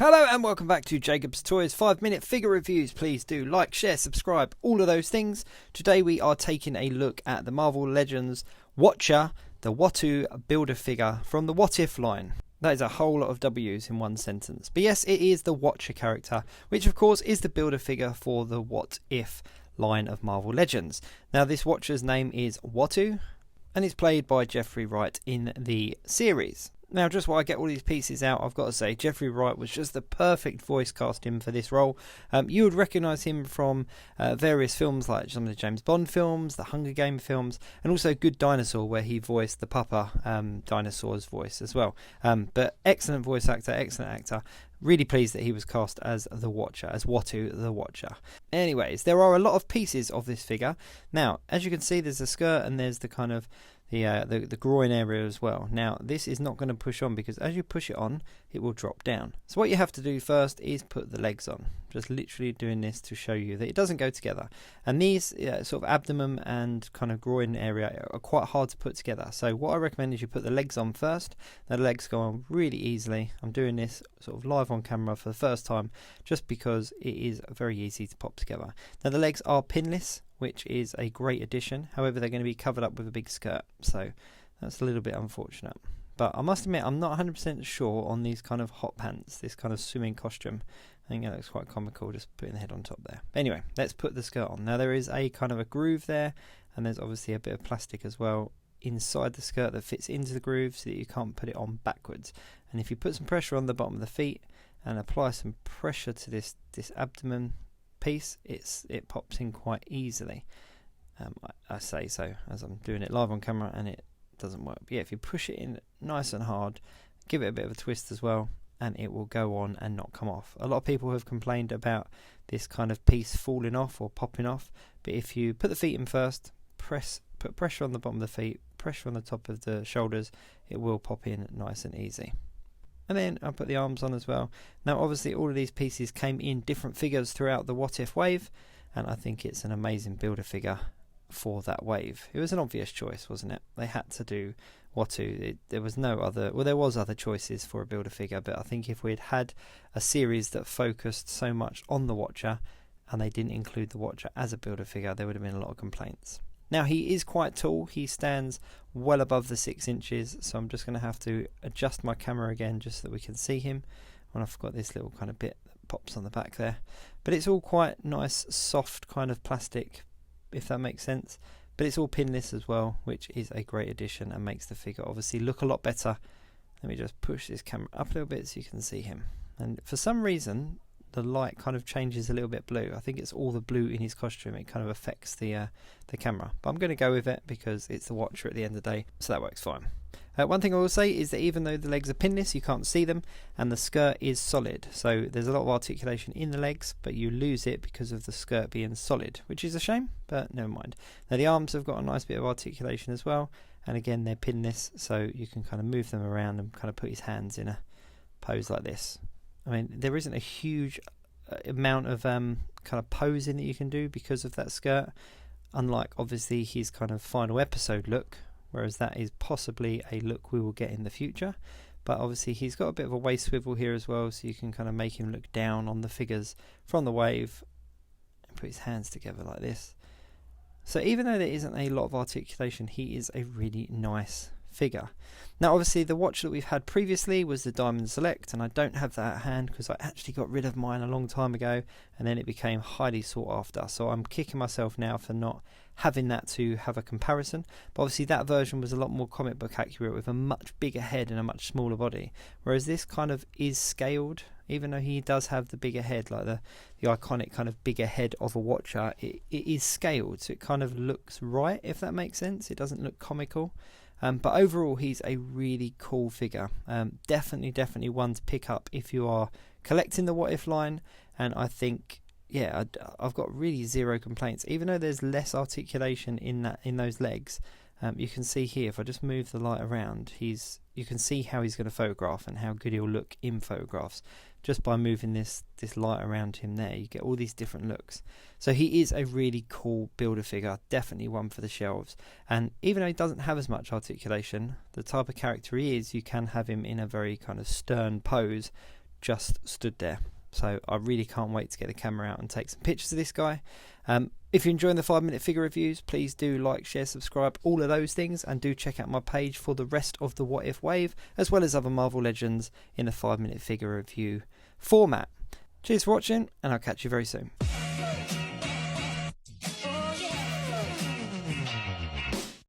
Hello and welcome back to Jacob's Toys 5-minute figure reviews. Please do like, share, subscribe, all of those things. Today we are taking a look at the Marvel Legends Watcher, the Uatu builder figure from the What If line. That is a whole lot of W's in one sentence. But yes, it is the Watcher character, which of course is the builder figure for the What If line of Marvel Legends. Now this Watcher's name is Uatu, and it's played by Jeffrey Wright in the series. Now, just while I get all these pieces out, I've got to say, Jeffrey Wright was just the perfect voice casting for this role. You would recognise him from various films like some of the James Bond films, the Hunger Game films, and also Good Dinosaur, where he voiced the Papa dinosaur's voice as well. But excellent voice actor, excellent actor. Really pleased that he was cast as the Watcher, as Uatu the Watcher. Anyways, there are a lot of pieces of this figure. Now, as you can see, there's a skirt and there's the kind of the groin area as well. Now this is not going to push on because as you push it on it will drop down. So what you have to do first is put the legs on. Just literally doing this to show you that it doesn't go together, and these sort of abdomen and kind of groin area are quite hard to put together. So what I recommend is you put the legs on first. Now the legs go on really easily. I'm doing this sort of live on camera for the first time just because it is very easy to pop together. Now the legs are pinless, which is a great addition. However, they're going to be covered up with a big skirt, so that's a little bit unfortunate. But I must admit, I'm not 100% sure on these kind of hot pants, this kind of swimming costume. I think it looks quite comical, just putting the head on top there. Anyway, let's put the skirt on. Now there is a kind of a groove there, and there's obviously a bit of plastic as well inside the skirt that fits into the groove so that you can't put it on backwards. And if you put some pressure on the bottom of the feet and apply some pressure to this abdomen piece, it pops in quite easily. I say so as I'm doing it live on camera and it doesn't work. But yeah, if you push it in nice and hard, give it a bit of a twist as well, and it will go on and not come off. A lot of people have complained about this kind of piece falling off or popping off, but if you put the feet in first, put pressure on the bottom of the feet, pressure on the top of the shoulders, it will pop in nice and easy. And then I'll put the arms on as well. Now obviously all of these pieces came in different figures throughout the What If wave, and I think it's an amazing builder figure for that wave. It was an obvious choice, wasn't it? They had to do Uatu. There was no other, well there was other choices for a builder figure, but I think if we'd had a series that focused so much on the Watcher and they didn't include the Watcher as a builder figure, there would have been a lot of complaints. Now he is quite tall, he stands well above the 6 inches, so I'm just going to have to adjust my camera again just so that we can see him. And I've got this little kind of bit that pops on the back there. But it's all quite nice, soft kind of plastic, if that makes sense. But it's all pinless as well, which is a great addition and makes the figure obviously look a lot better. Let me just push this camera up a little bit so you can see him. And for some reason, the light kind of changes a little bit blue. I think it's all the blue in his costume. It kind of affects the camera. But I'm going to go with it because it's the Watcher at the end of the day, so that works fine. One thing I will say is that even though the legs are pinless, you can't see them, and the skirt is solid. So there's a lot of articulation in the legs, but you lose it because of the skirt being solid, which is a shame, but never mind. Now the arms have got a nice bit of articulation as well, and again they're pinless, so you can kind of move them around and kind of put his hands in a pose like this. I mean, there isn't a huge amount of kind of posing that you can do because of that skirt, unlike obviously his kind of final episode look, whereas that is possibly a look we will get in the future. But obviously he's got a bit of a waist swivel here as well, so you can kind of make him look down on the figures from the wave and put his hands together like this. So even though there isn't a lot of articulation, he is a really nice figure. Now obviously the watch that we've had previously was the Diamond Select, and I don't have that at hand because I actually got rid of mine a long time ago and then it became highly sought after, so I'm kicking myself now for not having that to have a comparison. But obviously that version was a lot more comic book accurate with a much bigger head and a much smaller body, whereas this kind of is scaled. Even though he does have the bigger head, like the iconic kind of bigger head of a Watcher, it is scaled, so it kind of looks right, if that makes sense. It doesn't look comical. But overall he's a really cool figure. Definitely one to pick up if you are collecting the What If line, and I think yeah, I've got really zero complaints. Even though there's less articulation in those legs, you can see here if I just move the light around, you can see how he's going to photograph and how good he'll look in photographs. Just by moving this light around him there, you get all these different looks. So he is a really cool builder figure, definitely one for the shelves. And even though he doesn't have as much articulation, the type of character he is, you can have him in a very kind of stern pose just stood there. So I really can't wait to get the camera out and take some pictures of this guy. If you're enjoying the 5-minute figure reviews, please do like, share, subscribe, all of those things, and do check out my page for the rest of the What If wave, as well as other Marvel Legends in the 5-minute figure review format. Cheers for watching, and I'll catch you very soon.